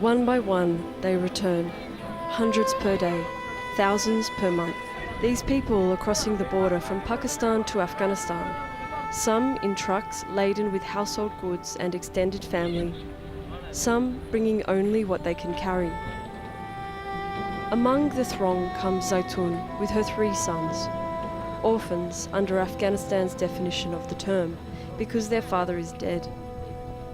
One by one, they return. Hundreds per day, thousands per month. These people are crossing the border from Pakistan to Afghanistan, some in trucks laden with household goods and extended family, some bringing only what they can carry. Among the throng comes Zaitun with her 3 sons, orphans under Afghanistan's definition of the term, because their father is dead.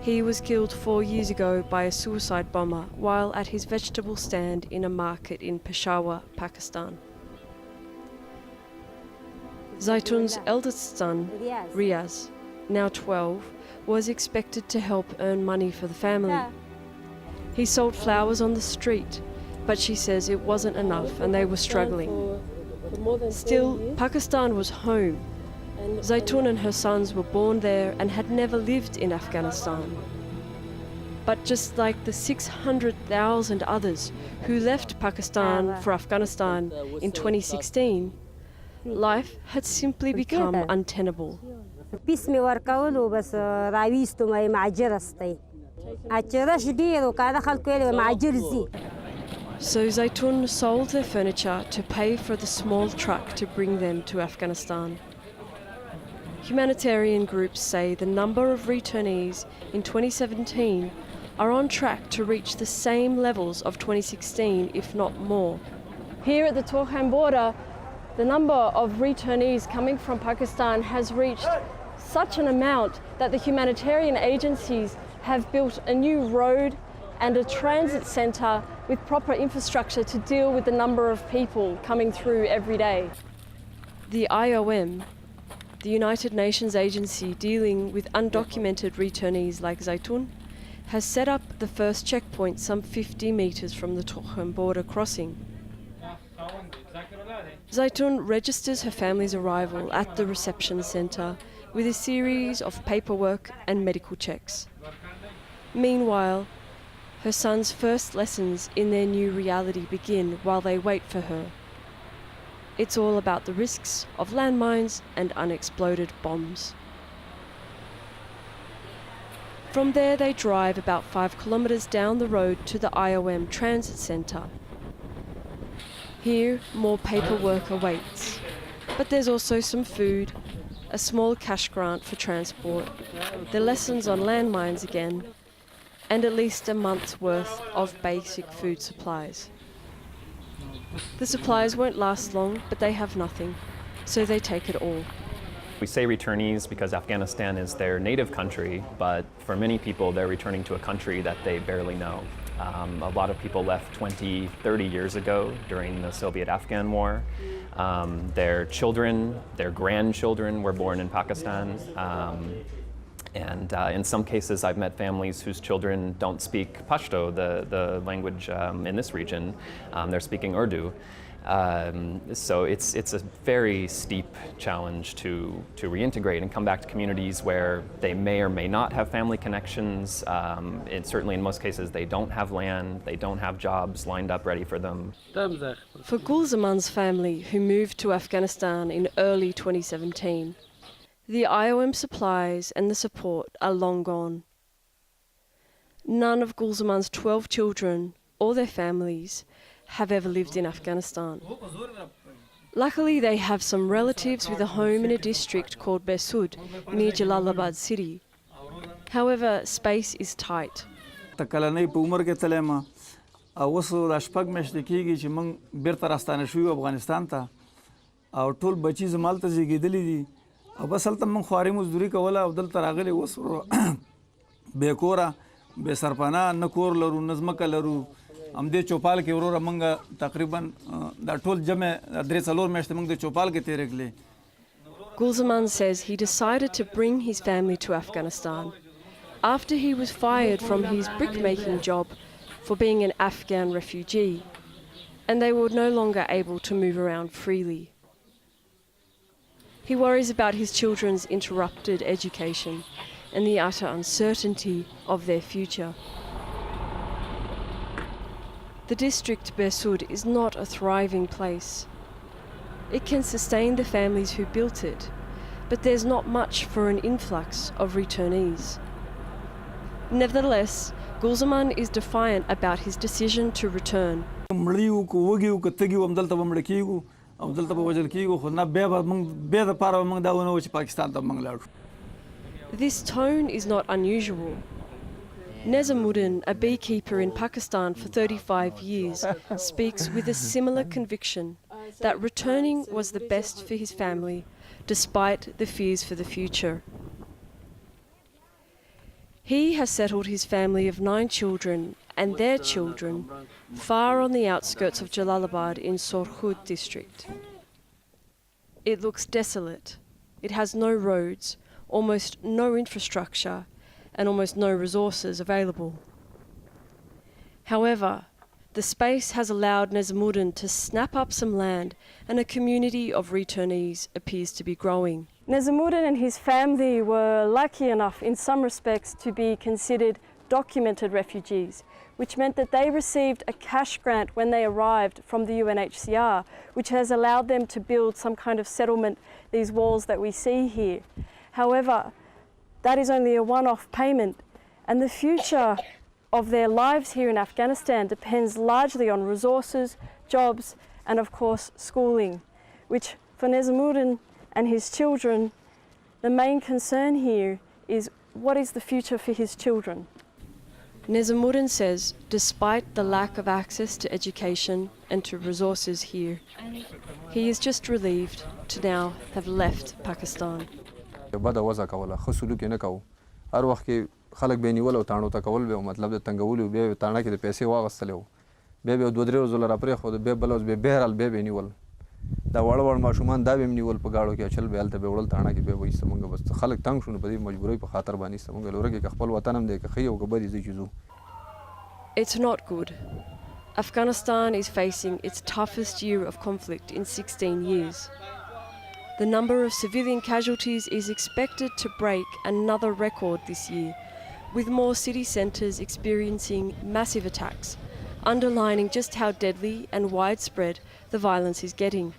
He was killed 4 years ago by a suicide bomber while at his vegetable stand in a market in Peshawar, Pakistan. Zaitun's eldest son, Riaz, now 12, was expected to help earn money for the family. He sold flowers on the street, but she says it wasn't enough and they were struggling. Still, Pakistan was home. Zaitun and her sons were born there and had never lived in Afghanistan. But just like the 600,000 others who left Pakistan for Afghanistan in 2016, life had simply become untenable. So Zaitun sold their furniture to pay for the small truck to bring them to Afghanistan. Humanitarian groups say the number of returnees in 2017 are on track to reach the same levels of 2016, if not more. Here at the Torkham border, the number of returnees coming from Pakistan has reached such an amount that the humanitarian agencies have built a new road and a transit centre with proper infrastructure to deal with the number of people coming through every day. The IOM, the United Nations agency dealing with undocumented returnees like Zaitun, has set up the first checkpoint some 50 metres from the Torkham border crossing. Zaitun registers her family's arrival at the reception centre with a series of paperwork and medical checks. Meanwhile, her son's first lessons in their new reality begin while they wait for her. It's all about the risks of landmines and unexploded bombs. From there they drive about 5 kilometres down the road to the IOM Transit Centre. Here, more paperwork awaits, but there's also some food, a small cash grant for transport, the lessons on landmines again, and at least a month's worth of basic food supplies. The supplies won't last long, but they have nothing, so they take it all. We say returnees because Afghanistan is their native country, but for many people they're returning to a country that they barely know. A lot of people left 20, 30 years ago during the Soviet-Afghan War. Their children, their grandchildren were born in Pakistan. And in some cases, I've met families whose children don't speak Pashto, the language in this region. They're speaking Urdu. So it's a very steep challenge to reintegrate and come back to communities where they may or may not have family connections. Certainly in most cases, they don't have land, they don't have jobs lined up ready for them. For Gulzaman's family, who moved to Afghanistan in early 2017, the IOM supplies and the support are long gone. None of Gulzaman's 12 children or their families have ever lived in Afghanistan. Luckily, they have some relatives with a home in a district called Besud near Jalalabad city. However, space is tight. بس هلته من خواري مزدوري کوله او دلته راغلي اوس بیکوره بے سرپناه نه کور لرو نظمکه لرو همدې چوپال کې وروره منګه تقریبا دا ټول جمع درې څلور میاشتې منګ د چوپال کې تیرې کړلې. Gulzaman says he decided to bring his family to Afghanistan after he was fired from his brickmaking job for being an Afghan refugee, and they were no longer able to move around freely. He worries about his children's interrupted education and the utter uncertainty of their future. The district Besud is not a thriving place. It can sustain the families who built it, but there's not much for an influx of returnees. Nevertheless, Gulzaman is defiant about his decision to return. مړیو کو وګیو کو تګیو همدلته به مړ کیږو همدلته به وژل کیږو خو نه بیا به موږ بیا د پاره موږ دا ونه و چې پاکستان ته موږ لاړ شو. This tone is not unusual. Nezamuddin, a beekeeper in Pakistan for 35 years, speaks with a similar conviction that returning was the best for his family, despite the fears for the future. He has settled his family of 9 children and their children far on the outskirts of Jalalabad in Sorkhud district. It looks desolate. It has no roads, almost no infrastructure, and almost no resources available. However, the space has allowed Nezamuddin to snap up some land, and a community of returnees appears to be growing. Nezamuddin and his family were lucky enough in some respects to be considered documented refugees, which meant that they received a cash grant when they arrived from the UNHCR, which has allowed them to build some kind of settlement, these walls that we see here. However, that is only a one-off payment, and the future of their lives here in Afghanistan depends largely on resources, jobs, and of course schooling, which for Nezamuddin and his children, the main concern here is what is the future for his children. Nezamuddin says despite the lack of access to education and to resources here, he is just relieved to now have left Pakistan. بده وضع کوله ښه سلوک یې نه کوو هر وخت کې خلک به یې نیول او تاڼو ته کول به یې مطلب د تنګولي و بیا یې تاڼه کې د پیسې واغستلی و بیا به یې 2-3 ورځو له راپرېښود بیا بله ورځ بیا بهرحال بیا به یې نیول دا واړه ماشومان دا به یې هم نیول په ګاړو کې اچل به هلته به یې وړل تاڼه کې بیا به ایسته مونږ بس خلک تنګ شو نو په دې مجبورۍ په خاطر باندې ایسته مونږ لوره کې که خپل وطن هم دی که ښه یې او که بد یې ځئ چې ځو. It's not good. Afghanistan is facing its toughest year of conflict in 16 years. The number of civilian casualties is expected to break another record this year, with more city centres experiencing massive attacks, underlining just how deadly and widespread the violence is getting.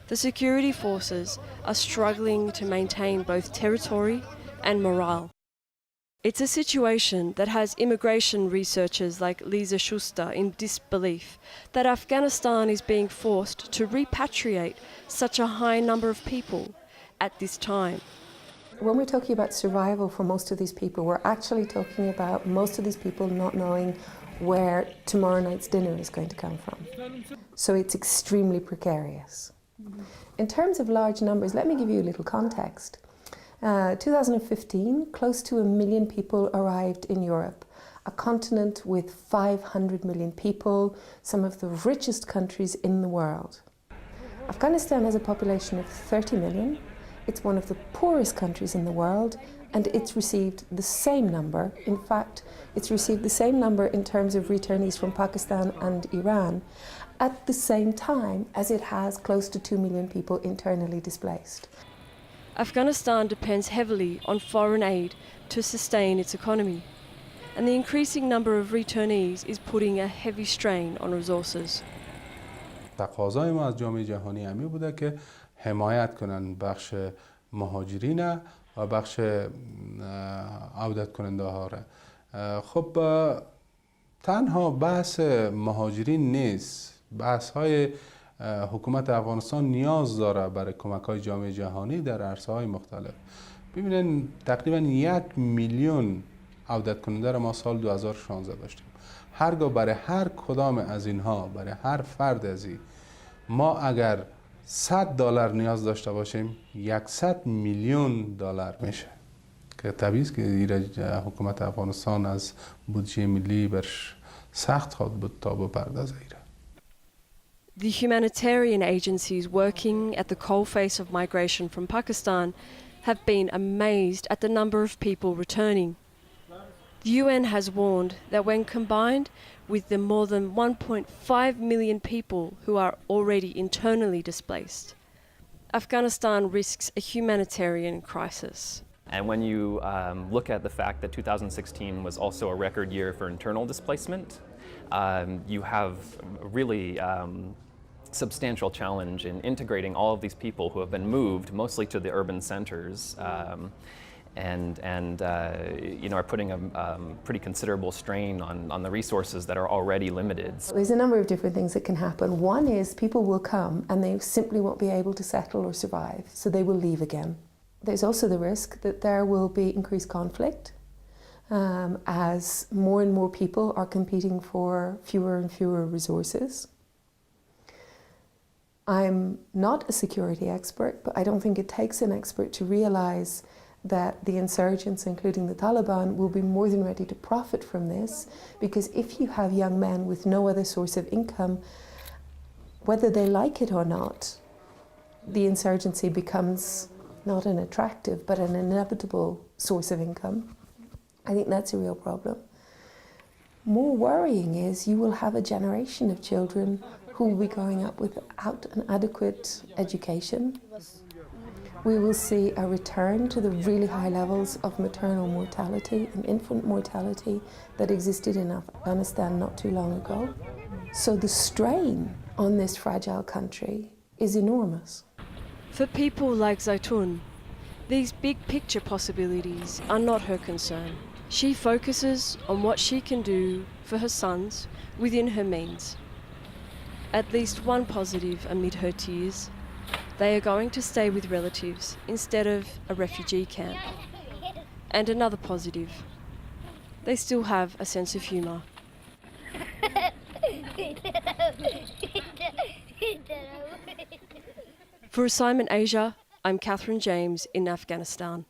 The security forces are struggling to maintain both territory and morale. It's a situation that has immigration researchers like Lisa Schuster in disbelief that Afghanistan is being forced to repatriate such a high number of people at this time. When we're talking about survival for most of these people, we're actually talking about most of these people not knowing where tomorrow night's dinner is going to come from. So it's extremely precarious. In terms of large numbers, let me give you a little context. 2015, close to 1 million people arrived in Europe, a continent with 500 million people, some of the richest countries in the world. Afghanistan has a population of 30 million. It's one of the poorest countries in the world, and it's received the same number. In fact, it's received the same number in terms of returnees from Pakistan and Iran at the same time as it has close to 2 million people internally displaced. Afghanistan depends heavily on foreign aid to sustain its economy, and the increasing number of returnees is putting a heavy strain on resources. تقاضای ما از جامعه جهانی همی بوده که حمایت کنن بخش مهاجرین و بخش عودت کننده ها را. خب تنها بحث مهاجرین نیست، بحث های حکومت افغانستان نیاز داره برای کمک های جامعه جهانی در عرصه های مختلف. ببینن تقریبا 1 میلیون عودت کننده را ما سال 2016 داشتیم. هرگاه برای هر کدام از اینها، برای هر فرد از این، ما اگر $100 نیاز داشته باشیم 100 میلیون دلار میشه که طبیعی است که حکومت افغانستان از بودجه ملی برش سخت خواهد بود تا بپردازه. The humanitarian agencies working at the coalface of migration from Pakistan have been amazed at the number of people returning. The UN has warned that when combined with the more than 1.5 million people who are already internally displaced, Afghanistan risks a humanitarian crisis. And when you look at the fact that 2016 was also a record year for internal displacement, you have really substantial challenge in integrating all of these people who have been moved mostly to the urban centers and are putting a pretty considerable strain on the resources that are already limited. There's a number of different things that can happen. One is people will come and they simply won't be able to settle or survive, so they will leave again. There's also the risk that there will be increased conflict as more and more people are competing for fewer and fewer resources. I'm not a security expert, but I don't think it takes an expert to realize that the insurgents, including the Taliban, will be more than ready to profit from this, because if you have young men with no other source of income, whether they like it or not, the insurgency becomes not an attractive but an inevitable source of income. I think that's a real problem. More worrying is you will have a generation of children who will be growing up without an adequate education. We will see a return to the really high levels of maternal mortality and infant mortality that existed in Afghanistan not too long ago. So the strain on this fragile country is enormous. For people like Zaitun, these big picture possibilities are not her concern. She focuses on what she can do for her sons within her means. At least one positive amid her tears: they are going to stay with relatives instead of a refugee camp. And another positive: they still have a sense of humour. For Assignment Asia, I'm Catherine James in Afghanistan.